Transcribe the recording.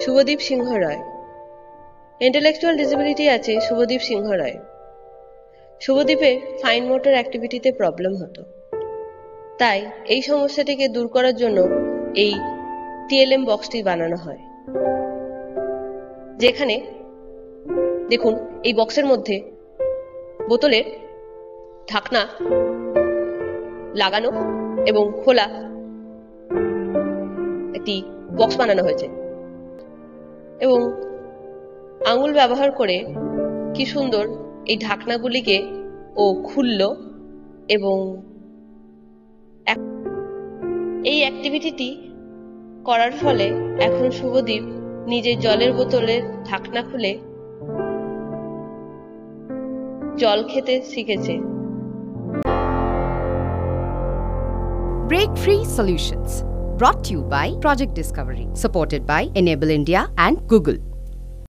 শুভদীপ সিংহ রায়। Intellectual disability আছে শুভদীপ সিংহ রায়। শুভদীপের fine motor অ্যাক্টিভিটিতে problem হতো, তাই এই সমস্যাটিকে দূর করার জন্য এই টিএলএম বক্সটি বানানো হয়। যেখানে দেখুন এই বক্সের মধ্যে বোতলের ঢাকনা লাগানো এবং খোলা একটি বক্স বানানো হয়েছে এবং আঙুল ব্যবহার করে কি সুন্দর এই ঢাকনাগুলিকে ও খুলল এবং এই অ্যাক্টিভিটিটি করার ফলে এখন শুভদীপ নিজের জলের বোতলের ঢাকনা খুলে জল খেতে শিখেছে। Break Free Solutions, brought to you by Project Discovery, supported by Enable India and Google.